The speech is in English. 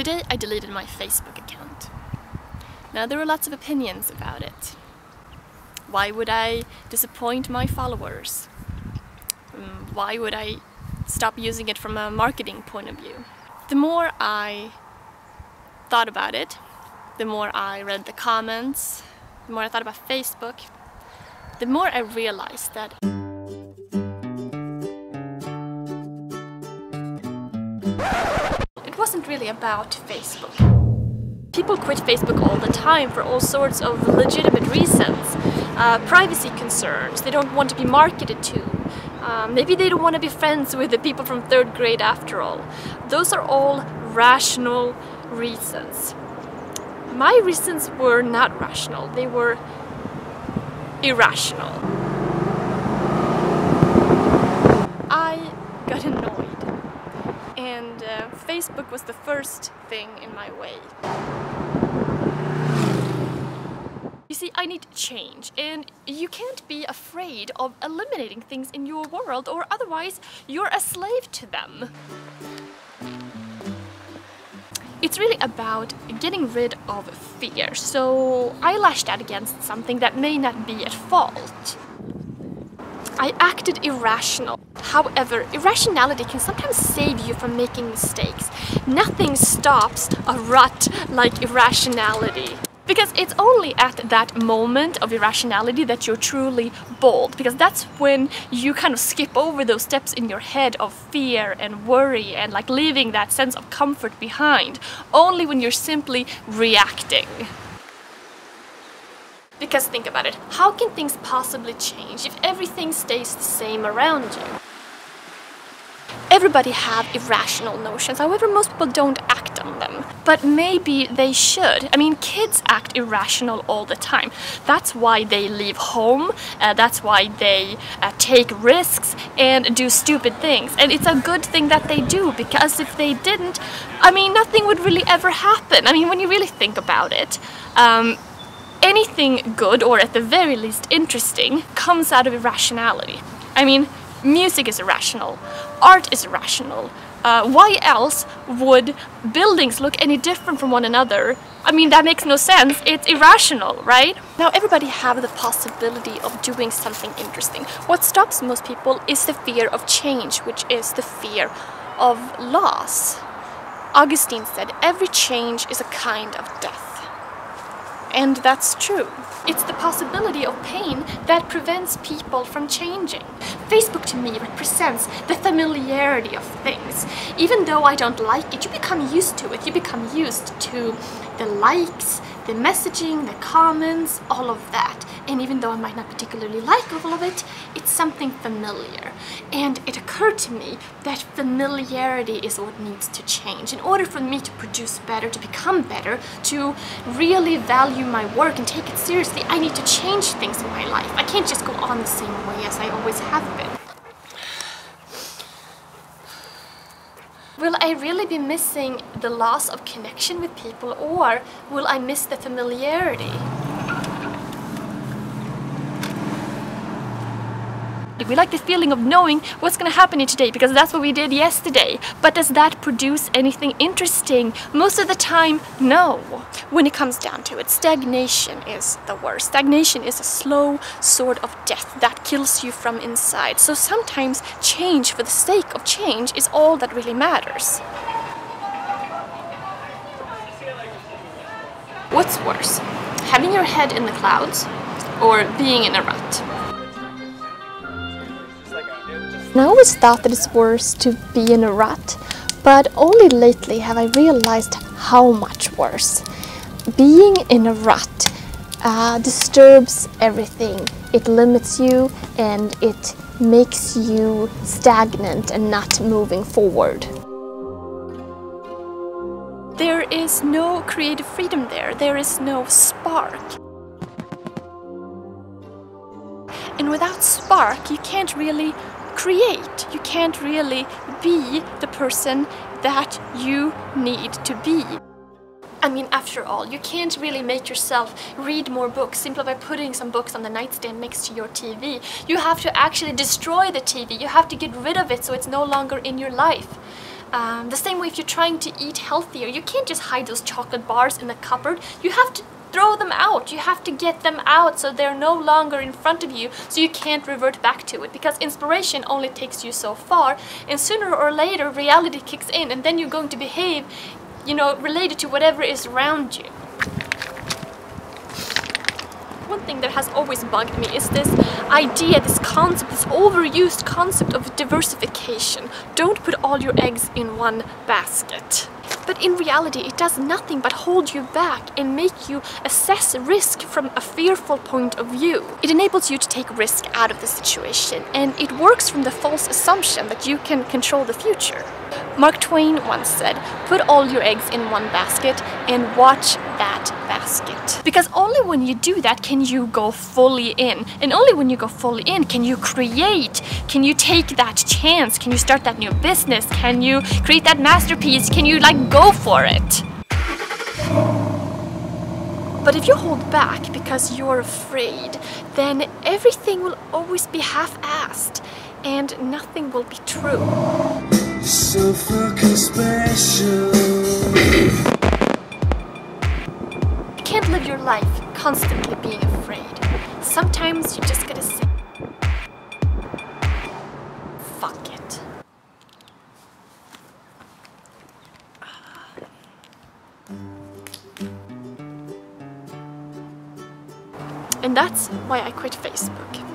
Today I deleted my Facebook account. Now there are lots of opinions about it. Why would I disappoint my followers? Why would I stop using it from a marketing point of view? The more I thought about it, the more I read the comments, the more I thought about Facebook, the more I realized that it wasn't really about Facebook. People quit Facebook all the time for all sorts of legitimate reasons. Privacy concerns, they don't want to be marketed to. Maybe they don't want to be friends with the people from 3rd grade after all. Those are all rational reasons. My reasons were not rational, they were irrational. I got annoyed, and Facebook was the first thing in my way. You see, I need change, and you can't be afraid of eliminating things in your world, or otherwise you're a slave to them. It's really about getting rid of fear, so I lashed out against something that may not be at fault. I acted irrational. However, irrationality can sometimes save you from making mistakes. Nothing stops a rut like irrationality. Because it's only at that moment of irrationality that you're truly bold, because that's when you kind of skip over those steps in your head of fear and worry and like leaving that sense of comfort behind, only when you're simply reacting. Because think about it, how can things possibly change if everything stays the same around you? Everybody have irrational notions, however most people don't act on them. But maybe they should. I mean, kids act irrational all the time. That's why they leave home, that's why they take risks and do stupid things. And it's a good thing that they do, because if they didn't, I mean, nothing would really ever happen. I mean, when you really think about it, anything good, or at the very least interesting, comes out of irrationality. I mean, music is irrational, art is irrational. Why else would buildings look any different from one another? I mean, that makes no sense. It's irrational, right? Now, everybody have the possibility of doing something interesting. What stops most people is the fear of change, which is the fear of loss. Augustine said, every change is a kind of death. And that's true. It's the possibility of pain that prevents people from changing. Facebook to me represents the familiarity of things. Even though I don't like it, you become used to it. You become used to the likes, the messaging, the comments, all of that. And even though I might not particularly like all of it, it's something familiar. And it occurred to me that familiarity is what needs to change. In order for me to produce better, to become better, to really value my work and take it seriously, I need to change things in my life. I can't just go on the same way as I always have been. Will I really be missing the loss of connection with people, or will I miss the familiarity? We like the feeling of knowing what's going to happen here today, because that's what we did yesterday. But does that produce anything interesting? Most of the time, no. When it comes down to it, stagnation is the worst. Stagnation is a slow sort of death that kills you from inside. So sometimes change for the sake of change is all that really matters. What's worse, having your head in the clouds or being in a rut? I always thought that it's worse to be in a rut, but only lately have I realized how much worse. Being in a rut disturbs everything. It limits you and it makes you stagnant and not moving forward. There is no creative freedom there. There is no spark. And without spark, you can't really create. You can't really be the person that you need to be. I mean, after all, you can't really make yourself read more books simply by putting some books on the nightstand next to your TV. You have to actually destroy the TV. You have to get rid of it so it's no longer in your life. The same way if you're trying to eat healthier, you can't just hide those chocolate bars in the cupboard. You have to throw them out. You have to get them out so they're no longer in front of you, so you can't revert back to it, because inspiration only takes you so far, and sooner or later reality kicks in, and then you're going to behave, you know, related to whatever is around you. One thing that has always bugged me is this idea, this concept, this overused concept of diversification. Don't put all your eggs in one basket. But in reality, it does nothing but hold you back and make you assess risk from a fearful point of view. It enables you to take risk out of the situation, and it works from the false assumption that you can control the future. Mark Twain once said, "Put all your eggs in one basket and watch that basket." Because only when you do that can you go fully in. And only when you go fully in can you create. Can you take that chance? Can you start that new business? Can you create that masterpiece? Can you go for it? But if you hold back because you're afraid, then everything will always be half-assed and nothing will be true. So fucking special. You can't live your life constantly being afraid. Sometimes you just gotta say, fuck it. And that's why I quit Facebook.